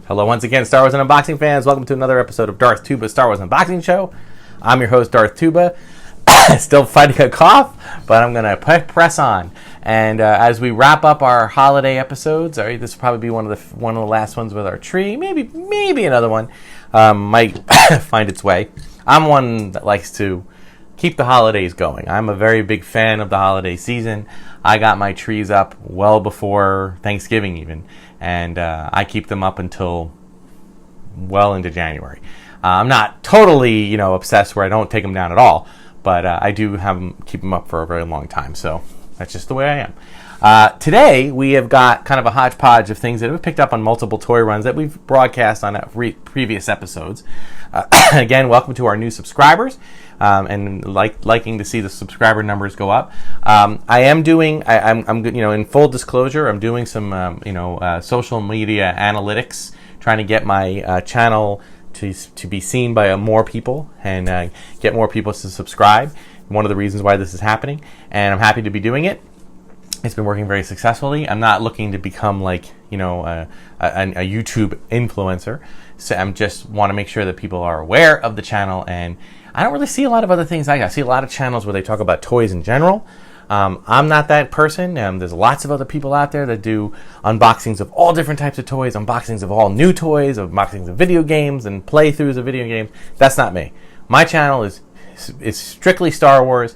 Hello once again, Star Wars and Unboxing fans. Welcome to another episode of Darth Tuba Star Wars Unboxing Show. I'm your host, Darth Tuba. Still fighting a cough, but I'm going to press on. And as we wrap up our holiday episodes, this will probably be one of the last ones with our tree. Maybe another one might find its way. I'm one that likes to keep the holidays going. I'm a very big fan of the holiday season. I got my trees up well before Thanksgiving even, and I keep them up until well into January. I'm not totally, obsessed where I don't take them down at all, but I do keep them up for a very long time. So that's just the way I am. Today we have got kind of a hodgepodge of things that we've picked up on multiple toy runs that we've broadcast on previous episodes. Again, welcome to our new subscribers, and liking to see the subscriber numbers go up. I'm in full disclosure, I'm doing some social media analytics, trying to get my channel to be seen by more people and get more people to subscribe. One of the reasons why this is happening, and I'm happy to be doing it. It's been working very successfully. I'm not looking to become a YouTube influencer. So I'm just want to make sure that people are aware of the channel, and I don't really see a lot of other things. I see a lot of channels where they talk about toys in general. I'm not that person. There's lots of other people out there that do unboxings of all different types of toys, unboxings of all new toys, unboxings of video games, and playthroughs of video games. That's not me. My channel is strictly Star Wars,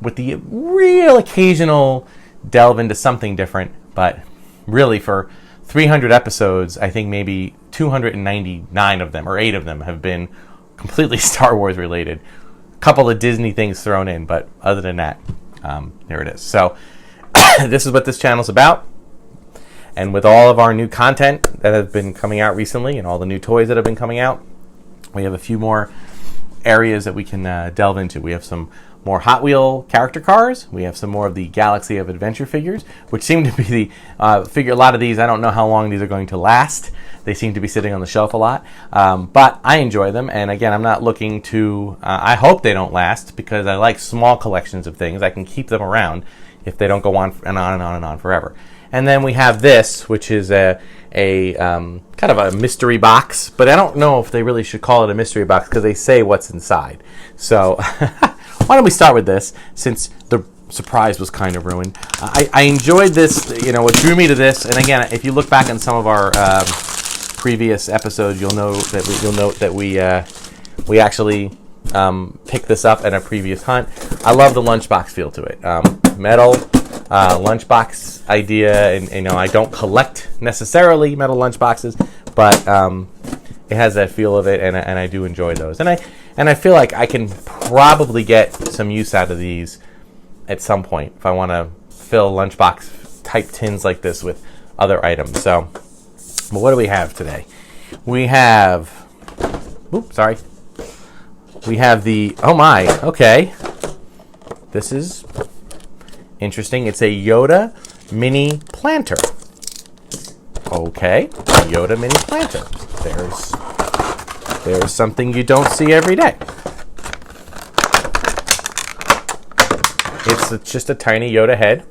with the real occasional delve into something different. But really, for 300 episodes, I think maybe 299 of them, or 8 of them, have been completely Star Wars related. A couple of Disney things thrown in, but other than that, there it is. So this is what this channel's about. And with all of our new content that has been coming out recently and all the new toys that have been coming out, we have a few more areas that we can delve into. We have some more Hot Wheel character cars. We have some more of the Galaxy of Adventure figures, which seem to be the figure. A lot of these, I don't know how long these are going to last. They seem to be sitting on the shelf a lot, but I enjoy them. And again, I'm not looking to. I hope they don't last, because I like small collections of things. I can keep them around if they don't go on and on and on and on forever. And then we have this, which is a kind of a mystery box, but I don't know if they really should call it a mystery box because they say what's inside. So why don't we start with this, since the surprise was kind of ruined. I enjoyed this. What drew me to this, and again, if you look back on some of our previous episodes, you'll note that we actually picked this up in a previous hunt. I love the lunchbox feel to it. Metal lunchbox idea, and I don't collect necessarily metal lunchboxes, but it has that feel of it, and I do enjoy those. And I feel like I can probably get some use out of these at some point if I want to fill lunchbox type tins like this with other items. So, but what do we have today? We have, we have the, oh my, okay. This is interesting. It's a Yoda mini planter. Okay, Yoda mini planter. There's something you don't see every day. It's just a tiny Yoda head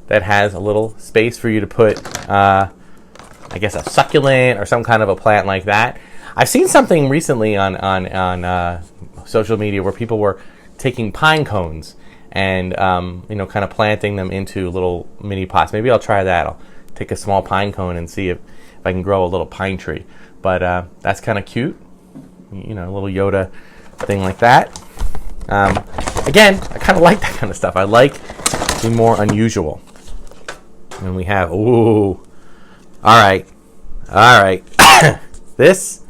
that has a little space for you to put, I guess, a succulent or some kind of a plant like that. I've seen something recently on social media where people were taking pine cones and kind of planting them into little mini pots. Maybe I'll try that. I'll take a small pine cone and see if I can grow a little pine tree. But that's kind of cute. A little Yoda thing like that. Again, I kind of like that kind of stuff. I like the more unusual. And we have, ooh, all right. This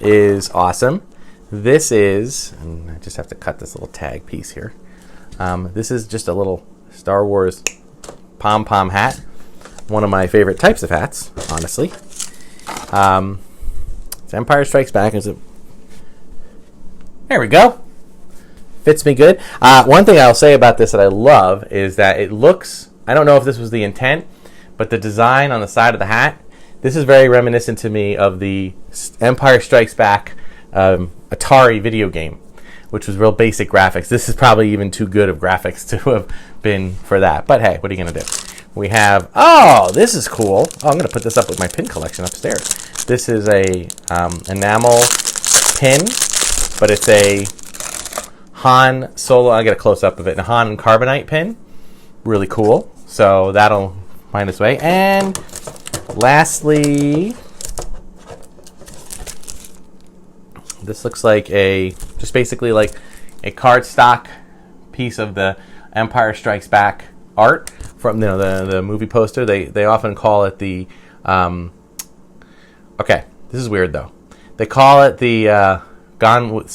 is awesome. This is, and I just have to cut this little tag piece here. This is just a little Star Wars pom-pom hat. One of my favorite types of hats, honestly. It's Empire Strikes Back. There we go. Fits me good. One thing I'll say about this that I love is that it looks, I don't know if this was the intent, but the design on the side of the hat, this is very reminiscent to me of the Empire Strikes Back Atari video game, which was real basic graphics. This is probably even too good of graphics to have been for that. But hey, what are you going to do? We have, oh, this is cool. Oh, I'm going to put this up with my pin collection upstairs. This is a enamel pin, but it's a Han Solo. I'll get a close-up of it. A Han Carbonite pin. Really cool. So that'll find its way. And lastly, this looks like just basically like a cardstock piece of the Empire Strikes Back art from the movie poster. They often call it the okay, this is weird though. They call it the Gone with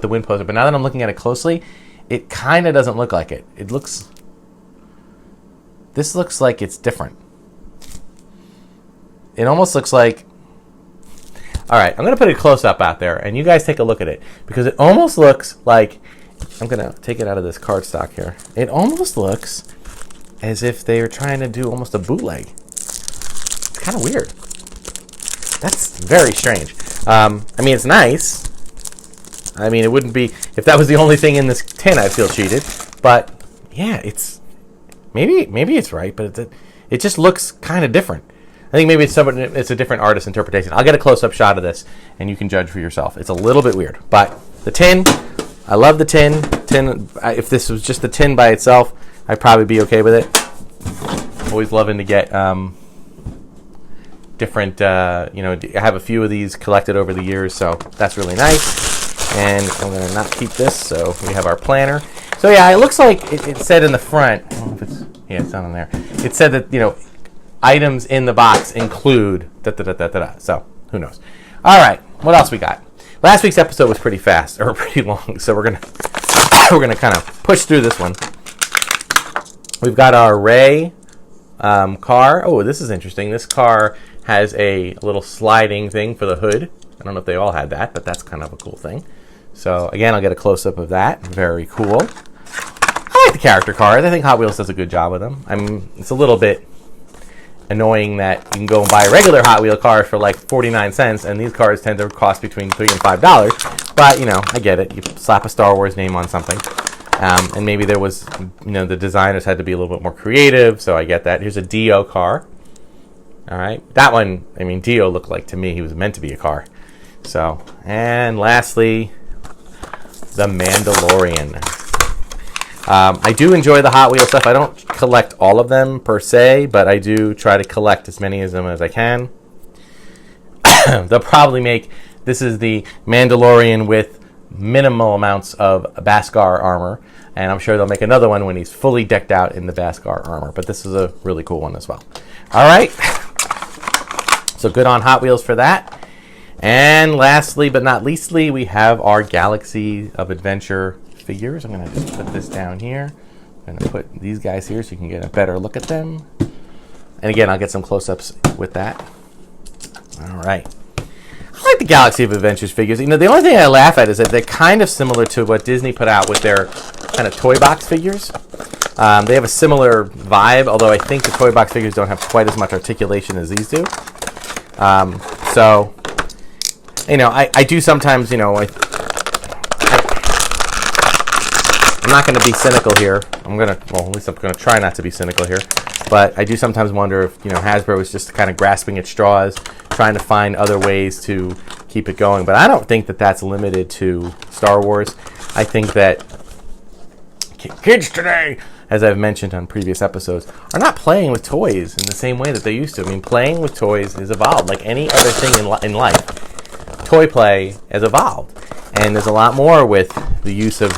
the Wind poster, but now that I'm looking at it closely, it kind of doesn't look like it. This looks like it's different. It almost looks like, all right, I'm going to put a close-up out there, and you guys take a look at it, because it almost looks like, I'm going to take it out of this cardstock here. It almost looks as if they are trying to do almost a bootleg. It's kind of weird. That's very strange. I mean, it's nice. I mean, it wouldn't be, if that was the only thing in this tin, I'd feel cheated. But, yeah, it's, maybe it's right, but it just looks kind of different. I think maybe it's a different artist interpretation. I'll get a close-up shot of this, and you can judge for yourself. It's a little bit weird. But the tin, I love the tin. If this was just the tin by itself, I'd probably be okay with it. Always loving to get different, I have a few of these collected over the years, so that's really nice. And I'm going to not keep this, so we have our planner. So yeah, it looks like it said in the front, I don't know if it's down in there. It said that, items in the box include da-da-da-da-da-da. So, who knows? All right, what else we got? Last week's episode was pretty fast, or pretty long, so we're gonna kind of push through this one. We've got our Rey car. Oh, this is interesting. This car has a little sliding thing for the hood. I don't know if they all had that, but that's kind of a cool thing. So, again, I'll get a close-up of that. Very cool. I like the character cars. I think Hot Wheels does a good job with them. I mean, it's a little bit annoying that you can go and buy a regular Hot Wheel car for like 49 cents, and these cars tend to cost between $3 and $5. But, I get it. You slap a Star Wars name on something. And maybe there was, the designers had to be a little bit more creative, so I get that. Here's a Dio car. All right. That one, Dio looked like, to me, he was meant to be a car. So, and lastly, the Mandalorian. I do enjoy the Hot Wheels stuff. I don't collect all of them per se, but I do try to collect as many of them as I can. They'll probably this is the Mandalorian with minimal amounts of Beskar armor, and I'm sure they'll make another one when he's fully decked out in the Beskar armor, but this is a really cool one as well. All right. So good on Hot Wheels for that. And lastly, but not leastly, we have our Galaxy of Adventure figures. I'm going to just put this down here. I'm going to put these guys here so you can get a better look at them. And again, I'll get some close-ups with that. All right. I like the Galaxy of Adventures figures. The only thing I laugh at is that they're kind of similar to what Disney put out with their kind of toy box figures. They have a similar vibe, although I think the toy box figures don't have quite as much articulation as these do. I do sometimes, I'm not going to be cynical here. At least I'm going to try not to be cynical here. But I do sometimes wonder if, Hasbro is just kind of grasping at straws, trying to find other ways to keep it going. But I don't think that that's limited to Star Wars. I think that kids today, as I've mentioned on previous episodes, are not playing with toys in the same way that they used to. Playing with toys has evolved. Like any other thing in life, toy play has evolved. And there's a lot more with the use of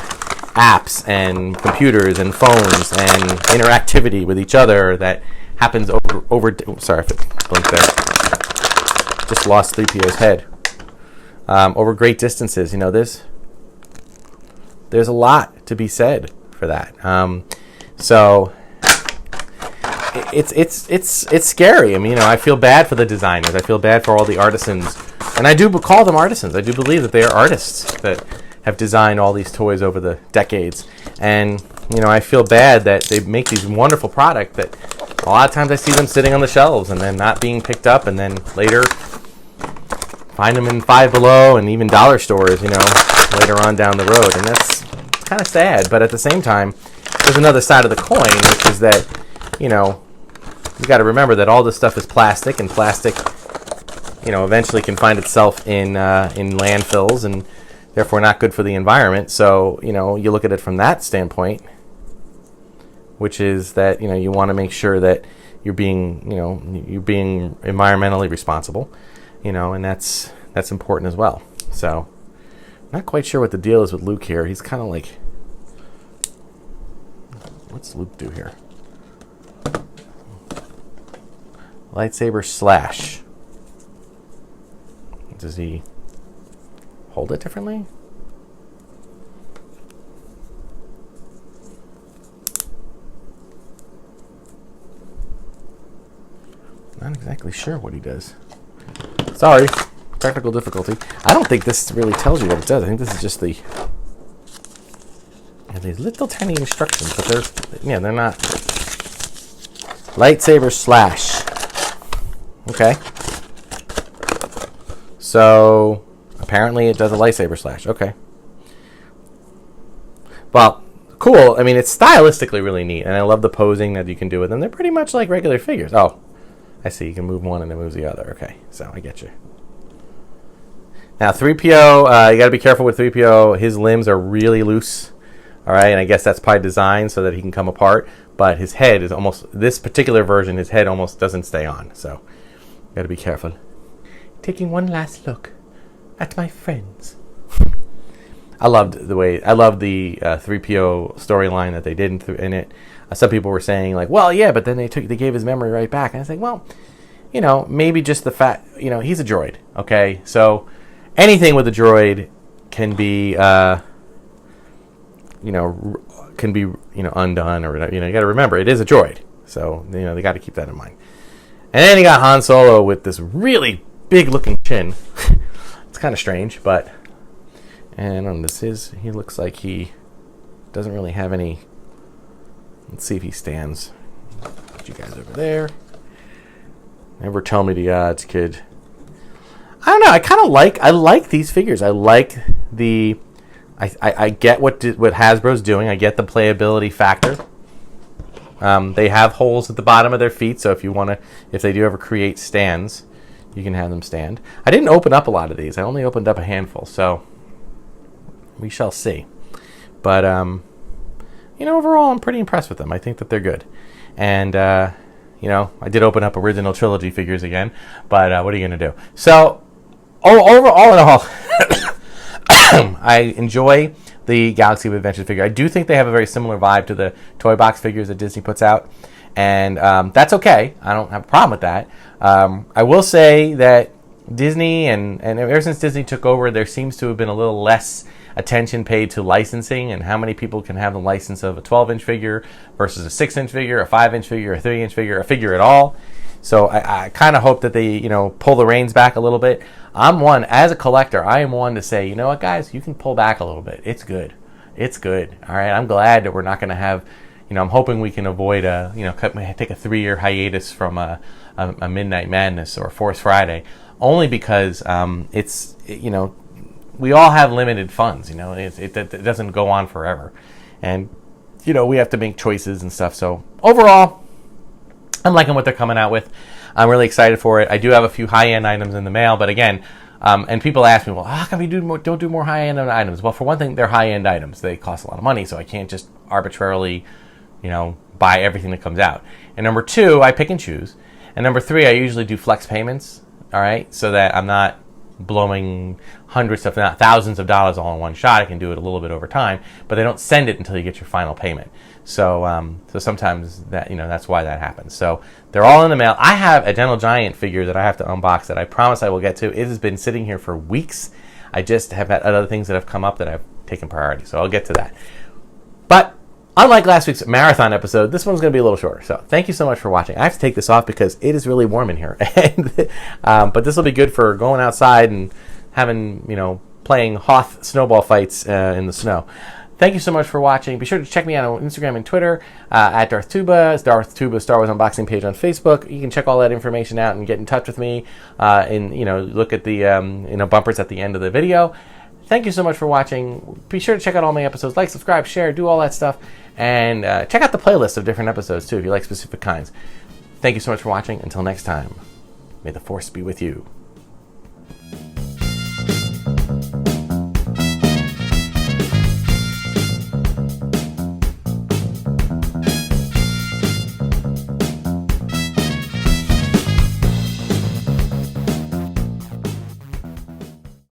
apps and computers and phones and interactivity with each other that happens over sorry if it blinked there. Just lost 3PO's head. Over great distances. There's a lot to be said for that. So it's scary. I feel bad for the designers. I feel bad for all the artisans. And I do call them artisans. I do believe that they are artists that have designed all these toys over the decades. And, I feel bad that they make these wonderful products that a lot of times I see them sitting on the shelves and then not being picked up, and then later find them in Five Below and even dollar stores, later on down the road. And that's kind of sad. But at the same time, there's another side of the coin, which is that, you got to remember that all this stuff is plastic, and plastic, eventually can find itself in landfills and therefore not good for the environment. So, you look at it from that standpoint, which is that, you want to make sure that you're being environmentally responsible, and that's important as well. So, not quite sure what the deal is with Luke here. He's kind of like, what's Luke do here? Lightsaber slash. Does he hold it differently? Not exactly sure what he does. Sorry, technical difficulty. I don't think this really tells you what it does. I think this is just the these little tiny instructions, but they're not. Lightsaber slash. Okay. So apparently it does a lightsaber slash. Okay. Well, cool. I mean, it's stylistically really neat, and I love the posing that you can do with them. They're pretty much like regular figures. Oh, I see. You can move one and it moves the other. Okay, so I get you. Now, 3PO, you got to be careful with 3PO. His limbs are really loose. All right, and I guess that's probably designed so that he can come apart. But his head is almost, this particular version, his head almost doesn't stay on. So, got to be careful. Taking one last look at my friends. I loved the 3PO storyline that they did in it. Some people were saying like, well, yeah, but then they gave his memory right back. And I was like, well, maybe just the fact, he's a droid. Okay, so anything with a droid can be, undone, or you got to remember it is a droid. So they got to keep that in mind. And then you got Han Solo with this really big looking chin. It's kind of strange, but and he looks like he doesn't really have any. Let's see if he stands. Put you guys over there. Never tell me the odds, kid. I don't know. I like these figures. I like the. I get what Hasbro's doing. I get the playability factor. They have holes at the bottom of their feet, so if they do ever create stands, you can have them stand. I didn't open up a lot of these. I only opened up a handful, so we shall see. But overall, I'm pretty impressed with them. I think that they're good, and I did open up original trilogy figures again. But what are you going to do? So, all in all, I enjoy the Galaxy of Adventures figure. I do think they have a very similar vibe to the toy box figures that Disney puts out, and that's okay. I don't have a problem with that. I will say that Disney, and ever since Disney took over, there seems to have been a little less attention paid to licensing and how many people can have the license of a 12-inch figure versus a 6-inch figure, a 5-inch figure, a 3-inch figure, a figure at all. So I kind of hope that they, pull the reins back a little bit. As a collector, I am one to say, you know what, guys, you can pull back a little bit. It's good. It's good. All right. I'm glad that we're not going to have, I'm hoping we can avoid take a 3-year hiatus from a Midnight Madness or Force Friday, only because we all have limited funds. It doesn't go on forever, and we have to make choices and stuff. So overall, I'm liking what they're coming out with. I'm really excited for it. I do have a few high-end items in the mail, but again, and people ask me, well, how come you don't do more high-end items? Well, for one thing, they're high-end items. They cost a lot of money, so I can't just arbitrarily, buy everything that comes out. And number two, I pick and choose. And number three, I usually do flex payments, all right, so that I'm not blowing hundreds, if not thousands of dollars all in one shot. I can do it a little bit over time, but they don't send it until you get your final payment. So sometimes that's why that happens. So they're all in the mail. I have a Gentle Giant figure that I have to unbox that I promise I will get to. It has been sitting here for weeks. I just have had other things that have come up that I've taken priority. So I'll get to that. But unlike last week's marathon episode, this one's going to be a little shorter. So thank you so much for watching. I have to take this off because it is really warm in here. But this will be good for going outside and having, playing Hoth snowball fights in the snow. Thank you so much for watching. Be sure to check me out on Instagram and Twitter at Darth Tuba. It's Darth Tuba Star Wars Unboxing page on Facebook. You can check all that information out and get in touch with me and look at the bumpers at the end of the video. Thank you so much for watching. Be sure to check out all my episodes. Like, subscribe, share, do all that stuff. And check out the playlist of different episodes, too, if you like specific kinds. Thank you so much for watching. Until next time, may the Force be with you.